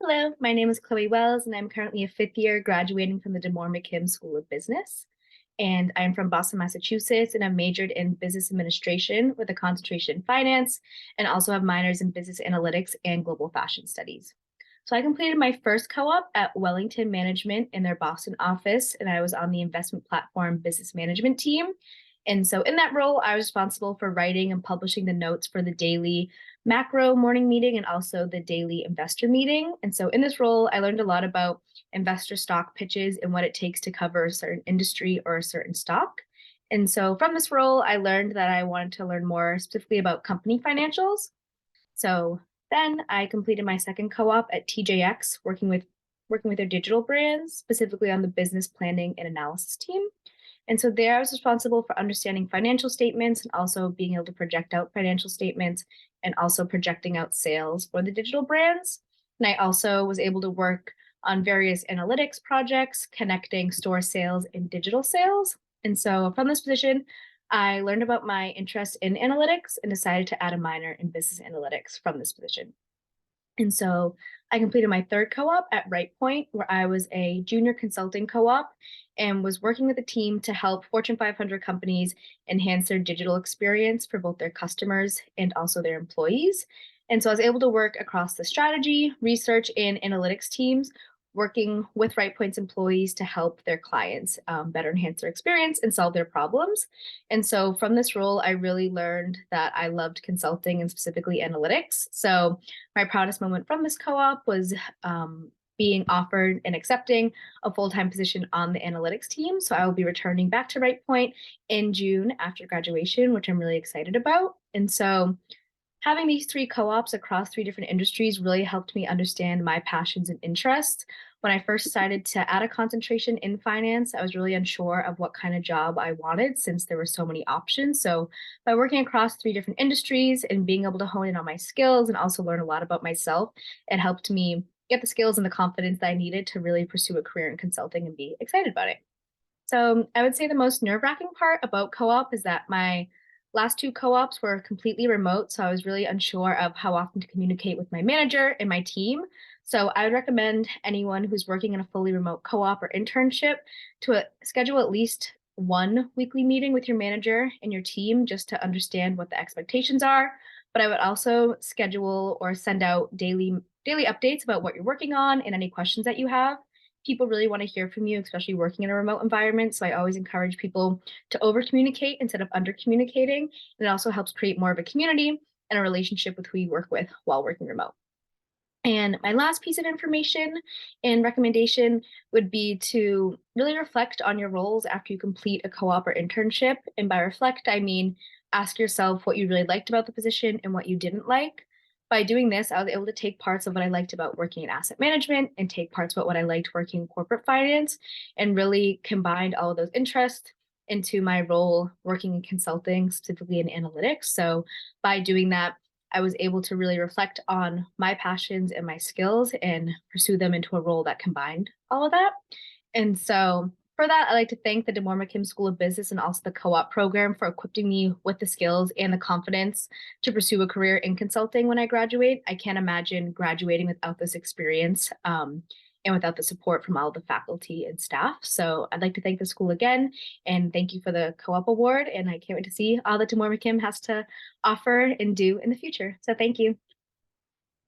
Hello, my name is Chloe Wells, and I'm currently a fifth year graduating from the DeMoore McKim School of Business. And I'm from Boston, Massachusetts, and I'm majored in business administration with a concentration in finance, and also have minors in business analytics and global fashion studies. So I completed my first co-op at Wellington Management in their Boston office, and I was on the investment platform business management team. And so in that role, I was responsible for writing and publishing the notes for the daily macro morning meeting and also the daily investor meeting. And so in this role, I learned a lot about investor stock pitches and what it takes to cover a certain industry or a certain stock. And so from this role, I learned that I wanted to learn more specifically about company financials. So then I completed my second co-op at TJX, working with their digital brands, specifically on the business planning and analysis team. And so there I was responsible for understanding financial statements and also being able to project out financial statements and also projecting out sales for the digital brands. And I also was able to work on various analytics projects connecting store sales and digital sales. And so from this position, I learned about my interest in analytics and decided to add a minor in business analytics from this position. And so I completed my third co-op at RightPoint, where I was a junior consulting co-op and was working with a team to help Fortune 500 companies enhance their digital experience for both their customers and also their employees. And so I was able to work across the strategy, research, and analytics teams, working with RightPoint's employees to help their clients better enhance their experience and solve their problems. And so from this role, I really learned that I loved consulting and specifically analytics. So my proudest moment from this co-op was being offered and accepting a full-time position on the analytics team. So I will be returning back to RightPoint in June after graduation, which I'm really excited about. And so having these three co-ops across three different industries really helped me understand my passions and interests. When I first decided to add a concentration in finance, I was really unsure of what kind of job I wanted since there were so many options. So, by working across three different industries and being able to hone in on my skills and also learn a lot about myself, it helped me get the skills and the confidence that I needed to really pursue a career in consulting and be excited about it. So I would say the most nerve-wracking part about co-op is that my last two co-ops were completely remote, so I was really unsure of how often to communicate with my manager and my team. So I would recommend anyone who's working in a fully remote co-op or internship to schedule at least one weekly meeting with your manager and your team just to understand what the expectations are. But I would also schedule or send out daily updates about what you're working on and any questions that you have. People really want to hear from you, especially working in a remote environment. So I always encourage people to over communicate instead of under communicating. And it also helps create more of a community and a relationship with who you work with while working remote. And my last piece of information and recommendation would be to really reflect on your roles after you complete a co op or internship. And by reflect, I mean ask yourself what you really liked about the position and what you didn't like. By doing this, I was able to take parts of what I liked about working in asset management and take parts about what I liked working in corporate finance and really combined all of those interests into my role working in consulting, specifically in analytics. So by doing that, I was able to really reflect on my passions and my skills and pursue them into a role that combined all of that. And so for that, I'd like to thank the DeMoore McKim School of Business and also the co-op program for equipping me with the skills and the confidence to pursue a career in consulting when I graduate. I can't imagine graduating without this experience and without the support from all the faculty and staff. So I'd like to thank the school again and thank you for the co-op award. And I can't wait to see all that DeMoore McKim has to offer and do in the future. So thank you.